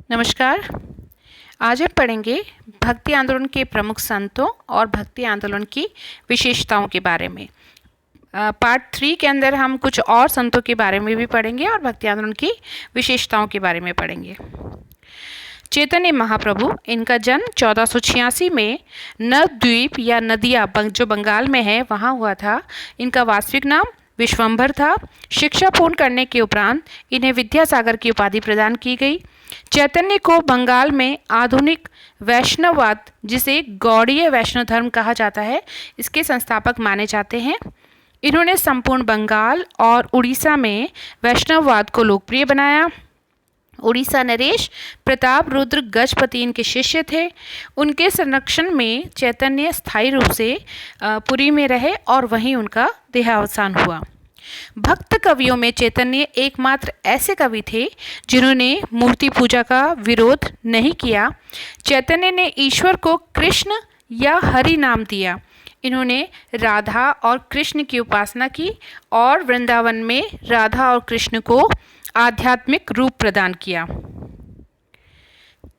नमस्कार। आज हम पढ़ेंगे भक्ति आंदोलन के प्रमुख संतों और भक्ति आंदोलन की विशेषताओं के बारे में। पार्ट 3 के अंदर हम कुछ और संतों के बारे में भी पढ़ेंगे और भक्ति आंदोलन की विशेषताओं के बारे में पढ़ेंगे। चैतन्य महाप्रभु, इनका जन्म 1486 में नवद्वीप या नदिया जो बंगाल में है वहाँ हुआ था। इनका वास्तविक नाम विश्वंभर था। शिक्षा पूर्ण करने के उपरांत इन्हें विद्यासागर की उपाधि प्रदान की गई। चैतन्य को बंगाल में आधुनिक वैष्णववाद, जिसे गौड़ीय वैष्णव धर्म कहा जाता है, इसके संस्थापक माने जाते हैं। इन्होंने संपूर्ण बंगाल और उड़ीसा में वैष्णववाद को लोकप्रिय बनाया। उड़ीसा नरेश प्रताप रुद्र गजपति इनके शिष्य थे। उनके संरक्षण में चैतन्य स्थायी रूप से पुरी में रहे और वहीं उनका देहावसान हुआ। भक्त कवियों में चैतन्य एकमात्र ऐसे कवि थे जिन्होंने मूर्ति पूजा का विरोध नहीं किया। चैतन्य ने ईश्वर को कृष्ण या हरि नाम दिया। इन्होंने राधा और कृष्ण की उपासना की और वृंदावन में राधा और कृष्ण को आध्यात्मिक रूप प्रदान किया।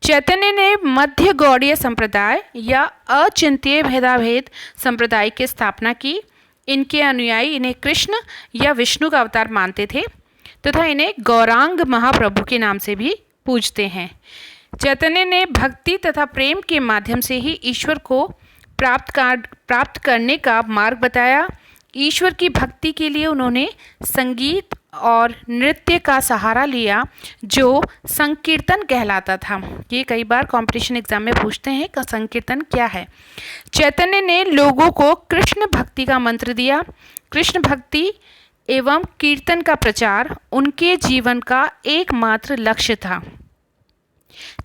चैतन्य ने मध्य गौड़ीय संप्रदाय या अचिंत्य भेदाभेद संप्रदाय की स्थापना की। इनके अनुयायी इन्हें कृष्ण या विष्णु का अवतार मानते थे तथा इन्हें गौरांग महाप्रभु के नाम से भी पूजते हैं। चैतन्य ने भक्ति तथा प्रेम के माध्यम से ही ईश्वर को प्राप्त करने का मार्ग बताया। ईश्वर की भक्ति के लिए उन्होंने संगीत और नृत्य का सहारा लिया, जो संकीर्तन कहलाता था। ये कई बार कंपटीशन एग्जाम में पूछते हैं कि संकीर्तन क्या है। चैतन्य ने लोगों को कृष्ण भक्ति का मंत्र दिया। कृष्ण भक्ति एवं कीर्तन का प्रचार उनके जीवन का एकमात्र लक्ष्य था।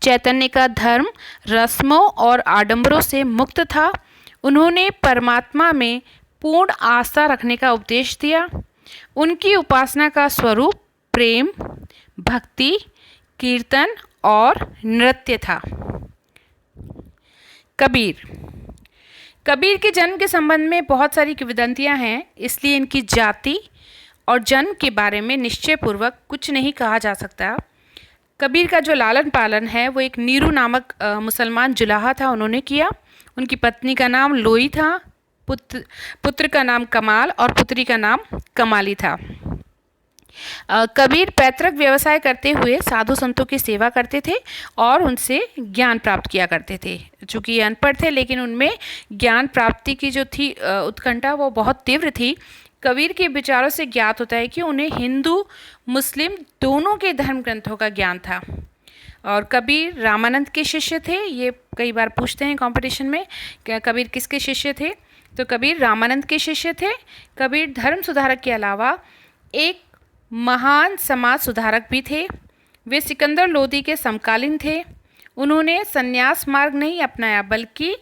चैतन्य का धर्म रस्मों और आडंबरों से मुक्त था। उन्होंने परमात्मा में पूर्ण आस्था रखने का उपदेश दिया। उनकी उपासना का स्वरूप प्रेम, भक्ति, कीर्तन और नृत्य था। कबीर के जन्म के संबंध में बहुत सारी किंवदंतियां हैं, इसलिए इनकी जाति और जन्म के बारे में निश्चय पूर्वक कुछ नहीं कहा जा सकता। कबीर का जो लालन पालन है वो एक नीरू नामक मुसलमान जुलाहा था, उन्होंने किया। उनकी पत्नी का नाम लोई था, पुत्र का नाम कमाल और पुत्री का नाम कमाली था। कबीर पैतृक व्यवसाय करते हुए साधु संतों की सेवा करते थे और उनसे ज्ञान प्राप्त किया करते थे। चूँकि ये अनपढ़ थे, लेकिन उनमें ज्ञान प्राप्ति की जो थी उत्कंठा वो बहुत तीव्र थी। कबीर के विचारों से ज्ञात होता है कि उन्हें हिंदू मुस्लिम दोनों के धर्म ग्रंथों का ज्ञान था। और कबीर रामानंद के शिष्य थे। ये कई बार पूछते हैं कंपटीशन में कि कबीर किसके शिष्य थे, तो कबीर रामानंद के शिष्य थे। कबीर धर्म सुधारक के अलावा एक महान समाज सुधारक भी थे। वे सिकंदर लोदी के समकालीन थे। उन्होंने संन्यास मार्ग नहीं अपनाया, बल्कि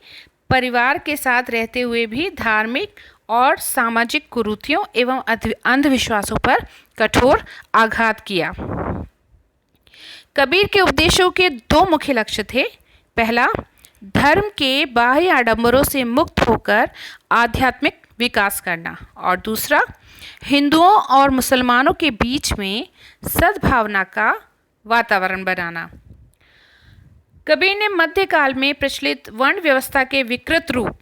परिवार के साथ रहते हुए भी धार्मिक और सामाजिक कुरीतियों एवं अंधविश्वासों पर कठोर आघात किया। कबीर के उपदेशों के दो मुख्य लक्ष्य थे। पहला, धर्म के बाह्य आडंबरों से मुक्त होकर आध्यात्मिक विकास करना, और दूसरा, हिंदुओं और मुसलमानों के बीच में सद्भावना का वातावरण बनाना। कबीर ने मध्यकाल में प्रचलित वर्ण व्यवस्था के विकृत रूप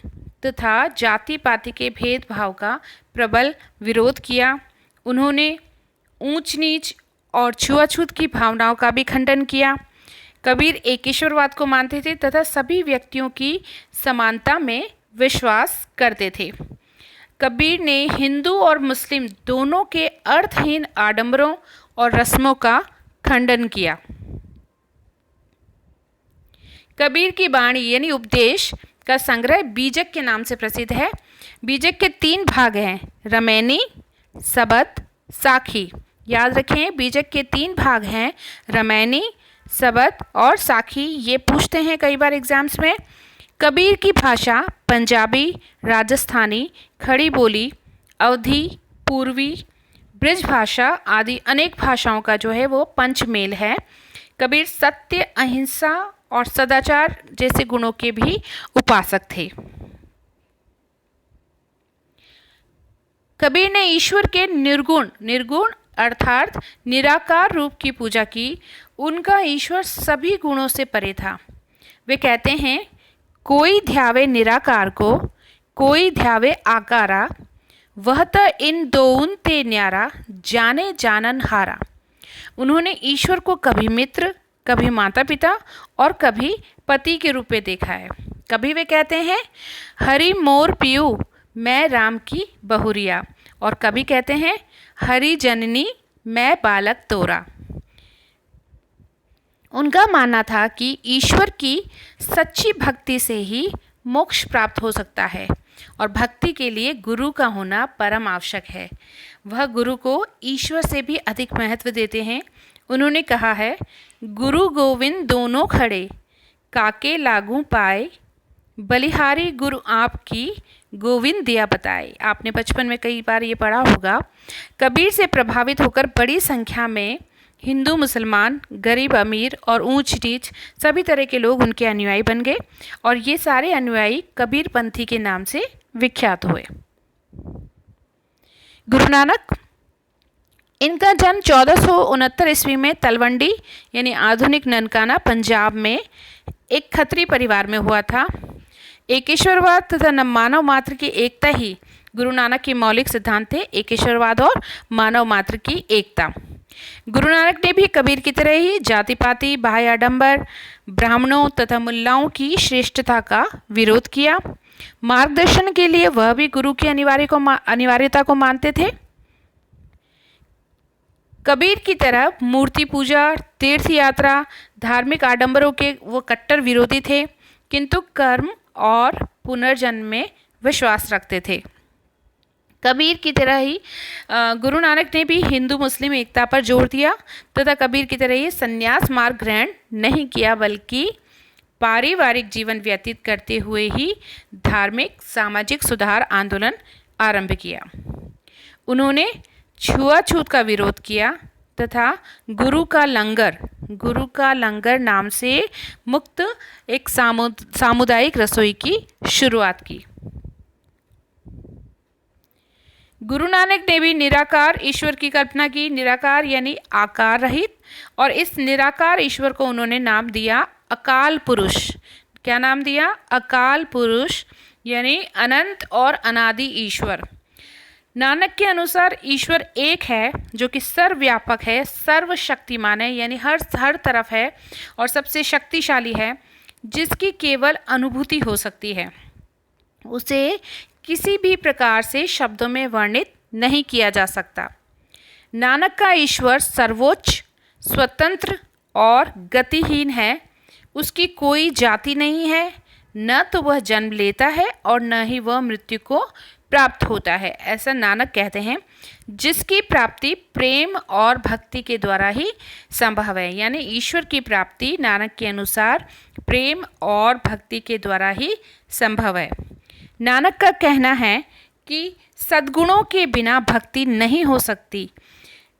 तथा जाति पाति के भेदभाव का प्रबल विरोध किया। उन्होंने ऊंच नीच और छुआछूत की भावनाओं का भी खंडन किया। कबीर एकेश्वरवाद को मानते थे तथा सभी व्यक्तियों की समानता में विश्वास करते थे। कबीर ने हिंदू और मुस्लिम दोनों के अर्थहीन आडंबरों और रस्मों का खंडन किया। कबीर की वाणी यानी उपदेश का संग्रह बीजक के नाम से प्रसिद्ध है। बीजक के 3 भाग हैं, रमैनी, सबद, साखी। याद रखें, बीजक के 3 भाग हैं, रमैनी, सबद और साखी। ये पूछते हैं कई बार एग्जाम्स में। कबीर की भाषा पंजाबी, राजस्थानी, खड़ी बोली, अवधी, पूर्वी, ब्रिज भाषा आदि अनेक भाषाओं का जो है वो पंचमेल है। कबीर सत्य, अहिंसा और सदाचार जैसे गुणों के भी उपासक थे। कबीर ने ईश्वर के निर्गुण अर्थात निराकार रूप की पूजा की। उनका ईश्वर सभी गुणों से परे था। वे कहते हैं, कोई ध्यावे निराकार को, कोई ध्यावे आकारा, वह तो इन दोउन ते न्यारा, जाने जानन हारा। उन्होंने ईश्वर को कभी मित्र, कभी माता पिता और कभी पति के रूप में देखा है। कभी वे कहते हैं, हरि मोर पियू, मैं राम की बहुरिया, और कभी कहते हैं, हरि जननी, मैं बालक तोरा। उनका मानना था कि ईश्वर की सच्ची भक्ति से ही मोक्ष प्राप्त हो सकता है और भक्ति के लिए गुरु का होना परम आवश्यक है। वह गुरु को ईश्वर से भी अधिक महत्व देते हैं। उन्होंने कहा है, गुरु गोविंद दोनों खड़े, काके लागू पाए, बलिहारी गुरु आपकी, गोविंद दिया बताए। आपने बचपन में कई बार ये पढ़ा होगा। कबीर से प्रभावित होकर बड़ी संख्या में हिंदू, मुसलमान, गरीब, अमीर और ऊंच नीच सभी तरह के लोग उनके अनुयायी बन गए और ये सारे अनुयायी कबीर पंथी के नाम से विख्यात हुए। गुरु नानक, इनका जन्म 1469 ईस्वी में तलवंडी यानी आधुनिक ननकाना पंजाब में एक खत्री परिवार में हुआ था। एकेश्वरवाद तथा मानव मात्र की एकता ही गुरु नानक के मौलिक सिद्धांत थे। एकेश्वरवाद और मानव मात्र की एकता। गुरु नानक ने भी कबीर की तरह ही जाति पाति, बाह्य आडंबर, ब्राह्मणों तथा मुल्लाओं की श्रेष्ठता का विरोध किया। मार्गदर्शन के लिए वह भी गुरु की अनिवार्यता को मानते थे। कबीर की तरह मूर्ति पूजा, तीर्थ यात्रा, धार्मिक आडंबरों के वो कट्टर विरोधी थे, किंतु कर्म और पुनर्जन्म में विश्वास रखते थे। कबीर की तरह ही गुरु नानक ने भी हिंदू मुस्लिम एकता पर जोर दिया तथा कबीर की तरह ही संन्यास मार्ग ग्रहण नहीं किया, बल्कि पारिवारिक जीवन व्यतीत करते हुए ही धार्मिक सामाजिक सुधार आंदोलन आरंभ किया। उन्होंने छुआछूत का विरोध किया तथा गुरु का लंगर नाम से मुक्त एक सामुदायिक रसोई की शुरुआत की। गुरु नानक ने भी निराकार ईश्वर की कल्पना की। निराकार यानी आकार रहित, और इस निराकार ईश्वर को उन्होंने नाम दिया अकाल पुरुष। क्या नाम दिया? अकाल पुरुष यानी अनंत और अनादि ईश्वर। नानक के अनुसार ईश्वर एक है जो कि सर्वव्यापक है, सर्वशक्तिमान है, यानी हर तरफ है और सबसे शक्तिशाली है, जिसकी केवल अनुभूति हो सकती है। उसे किसी भी प्रकार से शब्दों में वर्णित नहीं किया जा सकता। नानक का ईश्वर सर्वोच्च, स्वतंत्र और गतिहीन है। उसकी कोई जाति नहीं है, न तो वह जन्म लेता है और न ही वह मृत्यु को प्राप्त होता है। ऐसा नानक कहते हैं, जिसकी प्राप्ति प्रेम और भक्ति के द्वारा ही संभव है। यानी ईश्वर की प्राप्ति नानक के अनुसार प्रेम और भक्ति के द्वारा ही संभव है। नानक का कहना है कि सद्गुणों के बिना भक्ति नहीं हो सकती।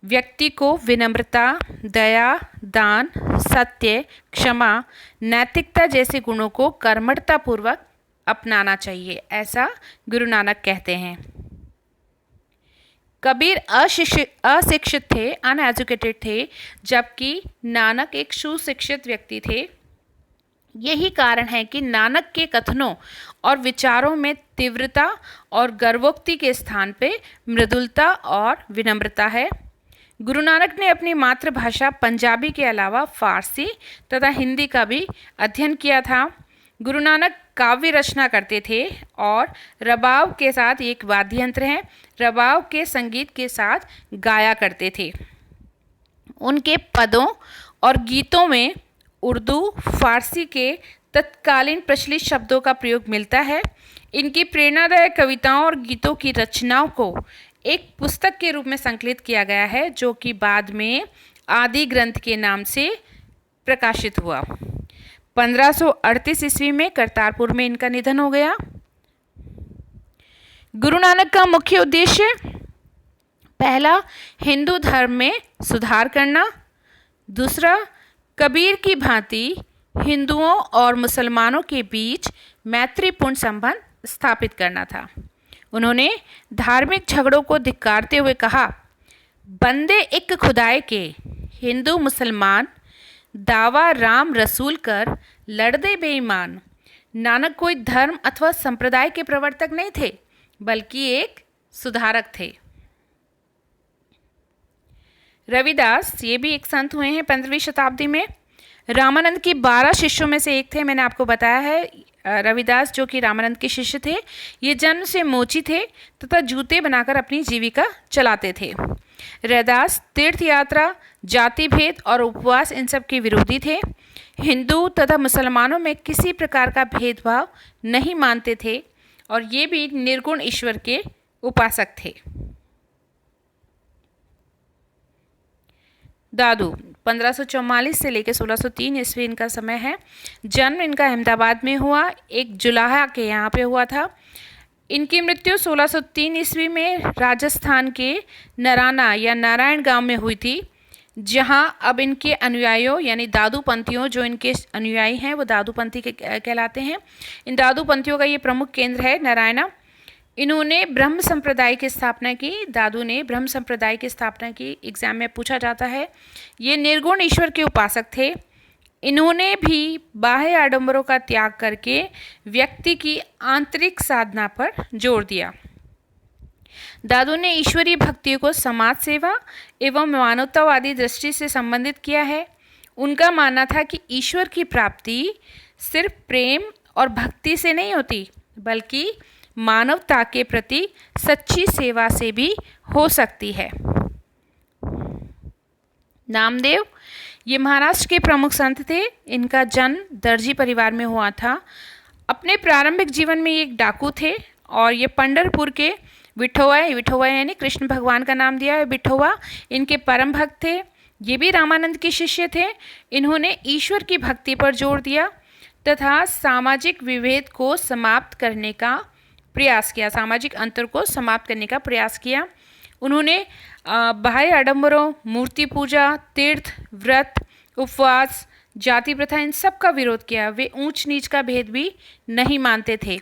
व्यक्ति को विनम्रता, दया, दान, सत्य, क्षमा, नैतिकता जैसे गुणों को कर्मठतापूर्वक अपनाना चाहिए, ऐसा गुरु नानक कहते हैं। कबीर अशिक्षित थे, अनएजुकेटेड थे, जबकि नानक एक सुशिक्षित व्यक्ति थे। यही कारण है कि नानक के कथनों और विचारों में तीव्रता और गर्वोक्ति के स्थान पे मृदुलता और विनम्रता है। गुरु नानक ने अपनी मातृभाषा पंजाबी के अलावा फारसी तथा हिंदी का भी अध्ययन किया था। गुरु नानक काव्य रचना करते थे और रबाब के साथ, एक वाद्य यंत्र है, रबाब के संगीत के साथ गाया करते थे। उनके पदों और गीतों में उर्दू, फारसी के तत्कालीन प्रचलित शब्दों का प्रयोग मिलता है। इनकी प्रेरणादायक कविताओं और गीतों की रचनाओं को एक पुस्तक के रूप में संकलित किया गया है, जो कि बाद में आदि ग्रंथ के नाम से प्रकाशित हुआ। 1538 ईस्वी में करतारपुर में इनका निधन हो गया। गुरु नानक का मुख्य उद्देश्य, पहला, हिंदू धर्म में सुधार करना। दूसरा, कबीर की भांति हिंदुओं और मुसलमानों के बीच मैत्रीपूर्ण संबंध स्थापित करना था। उन्होंने धार्मिक झगड़ों को धिक्कारते हुए कहा, बंदे एक खुदाए के हिंदू मुसलमान, दावा राम रसूल कर लड़दे बेईमान। नानक कोई धर्म अथवा संप्रदाय के प्रवर्तक नहीं थे, बल्कि एक सुधारक थे। रविदास, ये भी एक संत हुए हैं 15वीं शताब्दी में। रामानंद के 12 शिष्यों में से एक थे, मैंने आपको बताया है। रविदास जो कि रामानंद के शिष्य थे, ये जन्म से मोची थे तथा जूते बनाकर अपनी जीविका चलाते थे। रविदास तीर्थ यात्रा, जाति भेद और उपवास इन सब के विरोधी थे। हिंदू तथा मुसलमानों में किसी प्रकार का भेदभाव नहीं मानते थे और ये भी निर्गुण ईश्वर के उपासक थे। दादू 1544 से लेकर 1603 ईस्वी इनका समय है। जन्म इनका अहमदाबाद में हुआ, एक जुलाहा के यहाँ पे हुआ था। इनकी मृत्यु 1603 ईस्वी में राजस्थान के नराना या नारायण गांव में हुई थी, जहां अब इनके अनुयायियों यानी दादूपंथियों, जो इनके अनुयायी हैं वो दादूपंथी कहलाते हैं। इन दादूपंथियों का ये प्रमुख केंद्र है नारायणा। इन्होंने ब्रह्म संप्रदाय की स्थापना की। दादू ने ब्रह्म संप्रदाय की स्थापना की, एग्जाम में पूछा जाता है। ये निर्गुण ईश्वर के उपासक थे। इन्होंने भी बाह्य आडंबरों का त्याग करके व्यक्ति की आंतरिक साधना पर जोर दिया। दादू ने ईश्वरीय भक्ति को समाज सेवा एवं मानवतावादी दृष्टि से संबंधित किया है। उनका मानना था कि ईश्वर की प्राप्ति सिर्फ प्रेम और भक्ति से नहीं होती, बल्कि मानवता के प्रति सच्ची सेवा से भी हो सकती है। नामदेव, ये महाराष्ट्र के प्रमुख संत थे। इनका जन्म दर्जी परिवार में हुआ था। अपने प्रारंभिक जीवन में ये एक डाकू थे और ये पंढरपुर के विठोवा यानी कृष्ण भगवान का नाम दिया है विठोवा, इनके परम भक्त थे। ये भी रामानंद के शिष्य थे। इन्होंने ईश्वर की भक्ति पर जोर दिया तथा सामाजिक विभेद को समाप्त करने का प्रयास किया, सामाजिक अंतर को समाप्त करने का प्रयास किया। उन्होंने बाह्य आडंबरों, मूर्ति पूजा, तीर्थ, व्रत, उपवास, जाति प्रथा इन सब का विरोध किया। वे ऊंच नीच का भेद भी नहीं मानते थे।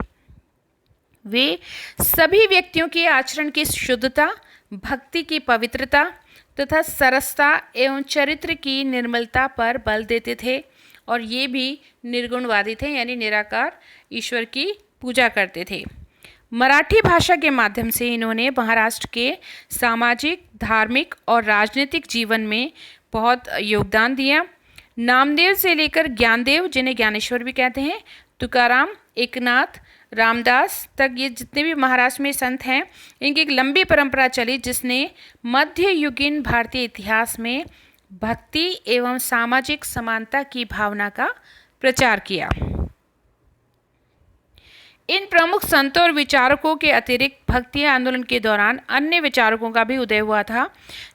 वे सभी व्यक्तियों के आचरण की शुद्धता, भक्ति की पवित्रता तथा सरसता एवं चरित्र की निर्मलता पर बल देते थे और ये भी निर्गुणवादी थे, यानी निराकार ईश्वर की पूजा करते थे। मराठी भाषा के माध्यम से इन्होंने महाराष्ट्र के सामाजिक, धार्मिक और राजनीतिक जीवन में बहुत योगदान दिया। नामदेव से लेकर ज्ञानदेव, जिन्हें ज्ञानेश्वर भी कहते हैं, तुकाराम, एकनाथ, रामदास तक ये जितने भी महाराष्ट्र में संत हैं, इनकी एक लंबी परंपरा चली जिसने मध्ययुगीन भारतीय इतिहास में भक्ति एवं सामाजिक समानता की भावना का प्रचार किया। इन प्रमुख संतों और विचारकों के अतिरिक्त भक्ति आंदोलन के दौरान अन्य विचारकों का भी उदय हुआ था,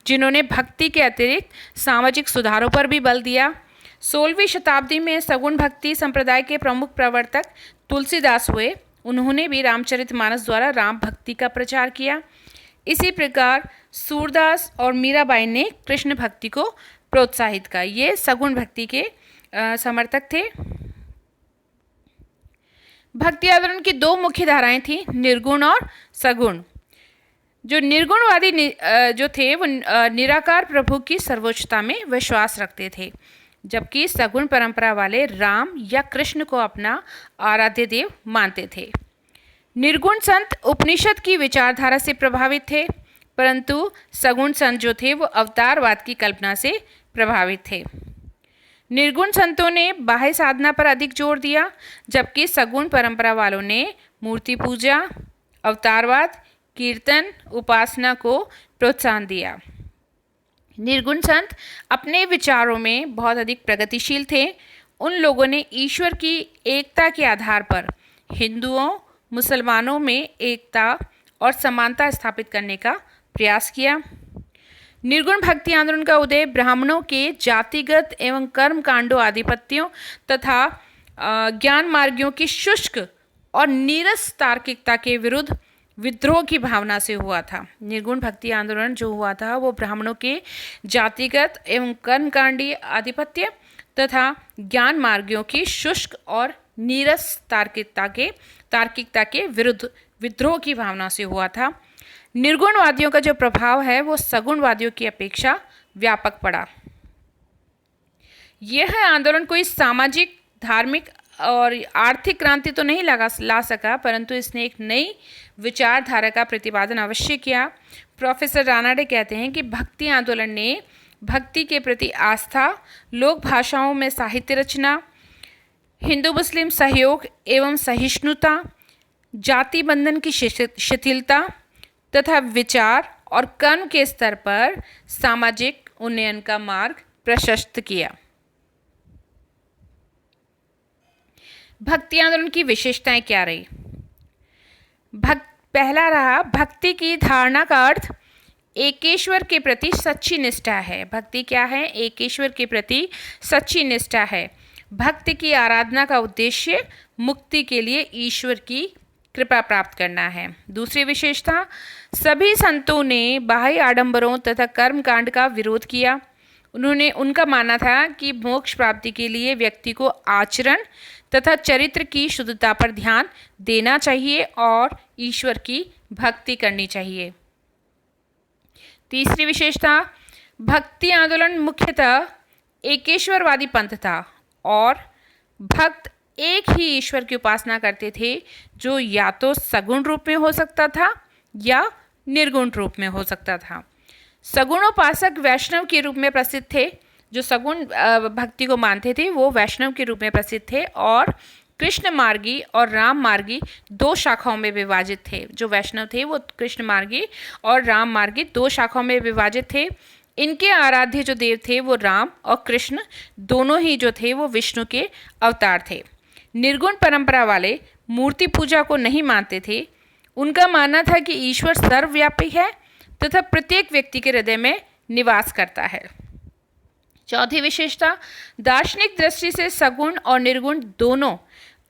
जिन्होंने भक्ति के अतिरिक्त सामाजिक सुधारों पर भी बल दिया। 16वीं शताब्दी में सगुण भक्ति संप्रदाय के प्रमुख प्रवर्तक तुलसीदास हुए। उन्होंने भी रामचरितमानस द्वारा राम भक्ति का प्रचार किया। इसी प्रकार सूरदास और मीराबाई ने कृष्ण भक्ति को प्रोत्साहित किया। ये सगुण भक्ति के समर्थक थे। भक्ति आंदोलन की दो मुख्य धाराएं थी, निर्गुण और सगुण। जो निर्गुणवादी जो थे वो निराकार प्रभु की सर्वोच्चता में विश्वास रखते थे, जबकि सगुण परंपरा वाले राम या कृष्ण को अपना आराध्य देव मानते थे। निर्गुण संत उपनिषद की विचारधारा से प्रभावित थे, परंतु सगुण संत जो थे वो अवतारवाद की कल्पना से प्रभावित थे। निर्गुण संतों ने बाह्य साधना पर अधिक जोर दिया, जबकि सगुण परंपरा वालों ने मूर्ति पूजा, अवतारवाद, कीर्तन, उपासना को प्रोत्साहन दिया। निर्गुण संत अपने विचारों में बहुत अधिक प्रगतिशील थे। उन लोगों ने ईश्वर की एकता के आधार पर हिंदुओं, मुसलमानों में एकता और समानता स्थापित करने का प्रयास किया। निर्गुण भक्ति आंदोलन का उदय ब्राह्मणों के जातिगत एवं कर्म कांडों आधिपत्यों तथा ज्ञान मार्गियों की शुष्क और नीरस तार्किकता के विरुद्ध विद्रोह की भावना से हुआ था। निर्गुण भक्ति आंदोलन जो हुआ था वो ब्राह्मणों के जातिगत एवं कर्मकांडी आधिपत्य तथा ज्ञान मार्गियों की शुष्क और नीरस तार्किकता के विरुद्ध विद्रोह की भावना से हुआ था। निर्गुणवादियों का जो प्रभाव है वो सगुणवादियों की अपेक्षा व्यापक पड़ा। यह आंदोलन कोई सामाजिक, धार्मिक और आर्थिक क्रांति तो नहीं ला सका, परंतु इसने एक नई विचारधारा का प्रतिपादन अवश्य किया। प्रोफेसर रानाडे कहते हैं कि भक्ति आंदोलन ने भक्ति के प्रति आस्था, लोक भाषाओं में साहित्य रचना, हिंदू मुस्लिम सहयोग एवं सहिष्णुता, जाति बंधन की शिथिलता तथा विचार और कर्म के स्तर पर सामाजिक उन्नयन का मार्ग प्रशस्त किया। भक्ति आंदोलन की विशेषताएं क्या रही? पहला रहा, भक्ति की धारणा का अर्थ एकेश्वर के प्रति सच्ची निष्ठा है। भक्ति क्या है? एकेश्वर के प्रति सच्ची निष्ठा है। भक्ति की आराधना का उद्देश्य मुक्ति के लिए ईश्वर की कृपा प्राप्त करना है। दूसरी विशेषता, सभी संतों ने बाह्य आडंबरों तथा कर्म कांड का विरोध किया। उनका मानना था कि मोक्ष प्राप्ति के लिए व्यक्ति को आचरण तथा चरित्र की शुद्धता पर ध्यान देना चाहिए और ईश्वर की भक्ति करनी चाहिए। तीसरी विशेषता, भक्ति आंदोलन मुख्यतः एकेश्वरवादी पंथ था और भक्त एक ही ईश्वर की उपासना करते थे, जो या तो सगुण रूप में हो सकता था या निर्गुण रूप में हो सकता था। सगुणोपासक वैष्णव के रूप में प्रसिद्ध थे। जो सगुण भक्ति को मानते थे वो वैष्णव के रूप में प्रसिद्ध थे और कृष्ण मार्गी और राम मार्गी दो शाखाओं में विभाजित थे। जो वैष्णव थे वो कृष्ण मार्गी और राम मार्गी दो शाखाओं में विभाजित थे। इनके आराध्य जो देव थे वो राम और कृष्ण दोनों ही जो थे वो विष्णु के अवतार थे। निर्गुण परंपरा वाले मूर्ति पूजा को नहीं मानते थे। उनका मानना था कि ईश्वर सर्वव्यापी है तथा प्रत्येक व्यक्ति के हृदय में निवास करता है। चौथी विशेषता, दार्शनिक दृष्टि से सगुण और निर्गुण दोनों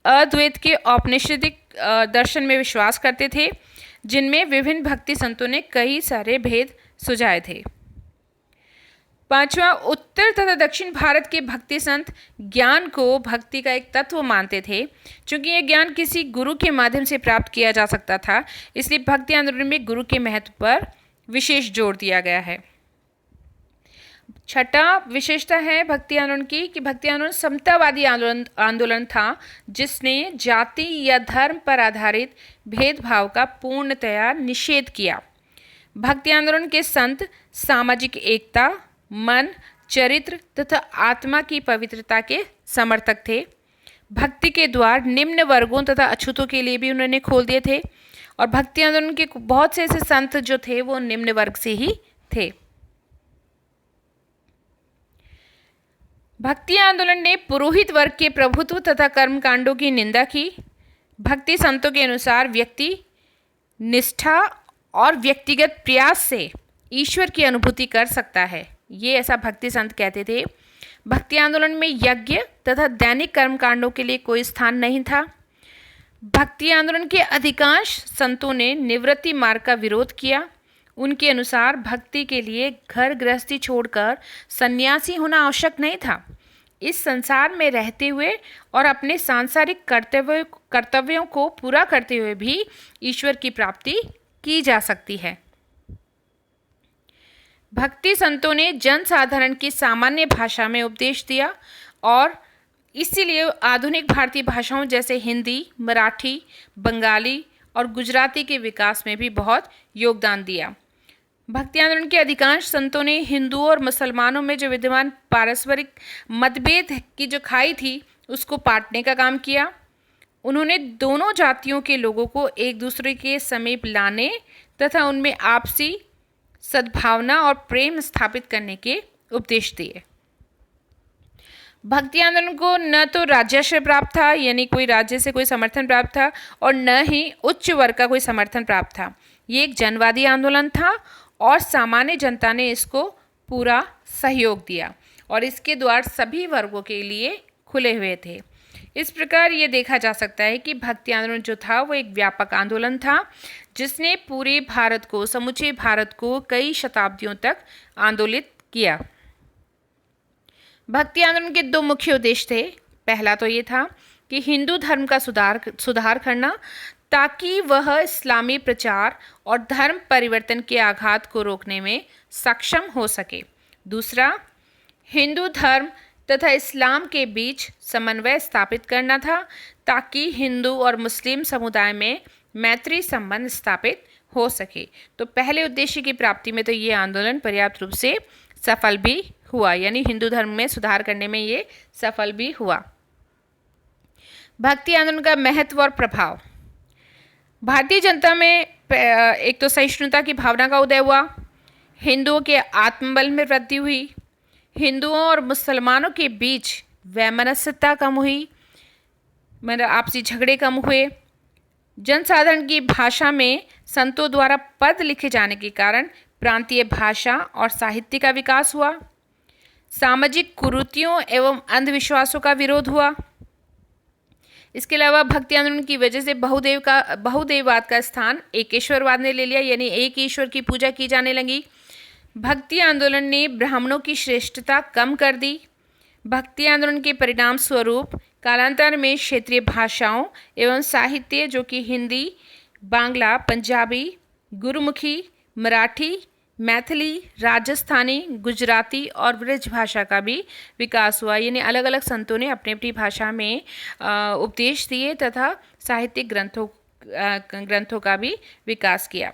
अद्वैत के औपनिषदिक दर्शन में विश्वास करते थे, जिनमें विभिन्न भक्ति संतों ने कई सारे भेद सुझाए थे। पांचवा, उत्तर तथा दक्षिण भारत के भक्ति संत ज्ञान को भक्ति का एक तत्व मानते थे। चूंकि यह ज्ञान किसी गुरु के माध्यम से प्राप्त किया जा सकता था, इसलिए भक्ति आंदोलन में गुरु के महत्व पर विशेष जोर दिया गया है। छठा विशेषता है भक्ति आंदोलन की कि भक्ति आंदोलन समतावादी आंदोलन था, जिसने जाति या धर्म पर आधारित भेदभाव का पूर्णतया निषेध किया। भक्ति आंदोलन के संत सामाजिक एकता, मन, चरित्र तथा आत्मा की पवित्रता के समर्थक थे। भक्ति के द्वार निम्न वर्गों तथा अछूतों के लिए भी उन्होंने खोल दिए थे और भक्ति आंदोलन के बहुत से ऐसे संत जो थे वो निम्न वर्ग से ही थे। भक्ति आंदोलन ने पुरोहित वर्ग के प्रभुत्व तथा कर्मकांडों की निंदा की। भक्ति संतों के अनुसार व्यक्ति निष्ठा और व्यक्तिगत प्रयास से ईश्वर की अनुभूति कर सकता है, ये ऐसा भक्ति संत कहते थे। भक्ति आंदोलन में यज्ञ तथा दैनिक कर्मकांडों के लिए कोई स्थान नहीं था। भक्ति आंदोलन के अधिकांश संतों ने निवृत्ति मार्ग का विरोध किया। उनके अनुसार भक्ति के लिए घर गृहस्थी छोड़कर सन्यासी होना आवश्यक नहीं था। इस संसार में रहते हुए और अपने सांसारिक कर्तव्यों को पूरा करते हुए भी ईश्वर की प्राप्ति की जा सकती है। भक्ति संतों ने जन साधारण की सामान्य भाषा में उपदेश दिया और इसीलिए आधुनिक भारतीय भाषाओं जैसे हिंदी, मराठी, बंगाली और गुजराती के विकास में भी बहुत योगदान दिया। भक्ति आंदोलन के अधिकांश संतों ने हिंदुओं और मुसलमानों में जो विद्यमान पारस्परिक मतभेद की जो खाई थी उसको पाटने का काम किया। उन्होंने दोनों जातियों के लोगों को एक दूसरे के समीप लाने तथा उनमें आपसी सद्भावना और प्रेम स्थापित करने के उपदेश दिए। भक्ति आंदोलन को न तो राजस्व प्राप्त था, यानी कोई राज्य से कोई समर्थन प्राप्त था, और न ही उच्च वर्ग का कोई समर्थन प्राप्त था। ये एक जनवादी आंदोलन था और सामान्य जनता ने इसको पूरा सहयोग दिया और इसके द्वार सभी वर्गों के लिए खुले हुए थे। इस प्रकार ये देखा जा सकता है कि भक्ति आंदोलन जो था वो एक व्यापक आंदोलन था जिसने पूरे भारत को, समूचे भारत को कई शताब्दियों तक आंदोलित किया। भक्ति आंदोलन के दो मुख्य उद्देश्य थे। पहला तो ये था कि हिंदू धर्म का सुधार करना ताकि वह इस्लामी प्रचार और धर्म परिवर्तन के आघात को रोकने में सक्षम हो सके। दूसरा, हिंदू धर्म तथा इस्लाम के बीच समन्वय स्थापित करना था ताकि हिंदू और मुस्लिम समुदाय में मैत्री संबंध स्थापित हो सके। तो पहले उद्देश्य की प्राप्ति में तो ये आंदोलन पर्याप्त रूप से सफल भी हुआ, यानी हिंदू धर्म में सुधार करने में ये सफल भी हुआ। भक्ति आंदोलन का महत्व और प्रभाव। भारतीय जनता में एक तो सहिष्णुता की भावना का उदय हुआ, हिंदुओं के आत्मबल में वृद्धि हुई, हिंदुओं और मुसलमानों के बीच वैमनस्यता कम हुई, मतलब आपसी झगड़े कम हुए, जनसाधारण की भाषा में संतों द्वारा पद लिखे जाने के कारण प्रांतीय भाषा और साहित्य का विकास हुआ, सामाजिक कुरीतियों एवं अंधविश्वासों का विरोध हुआ। इसके अलावा भक्ति आंदोलन की वजह से बहुदेववाद का स्थान एकेश्वरवाद ने ले लिया, यानी एक ईश्वर की पूजा की जाने लगी। भक्ति आंदोलन ने ब्राह्मणों की श्रेष्ठता कम कर दी। भक्ति आंदोलन के परिणाम स्वरूप कालांतर में क्षेत्रीय भाषाओं एवं साहित्य जो कि हिंदी, बांग्ला, पंजाबी, गुरुमुखी, मराठी, मैथिली, राजस्थानी, गुजराती और ब्रज भाषा का भी विकास हुआ। यानी अलग अलग संतों ने अपनी अपनी भाषा में उपदेश दिए तथा साहित्यिक ग्रंथों का भी विकास किया।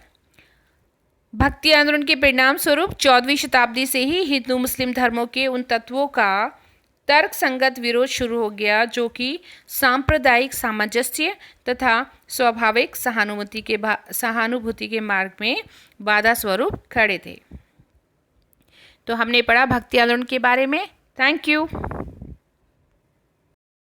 भक्ति आंदोलन के परिणाम स्वरूप 14वीं शताब्दी से ही हिंदू मुस्लिम धर्मों के उन तत्वों का तर्क संगत विरोध शुरू हो गया जो कि सांप्रदायिक सामंजस्य तथा स्वाभाविक सहानुभूति के मार्ग में बाधा स्वरूप खड़े थे। तो हमने पढ़ा भक्ति आंदोलन के बारे में। Thank you.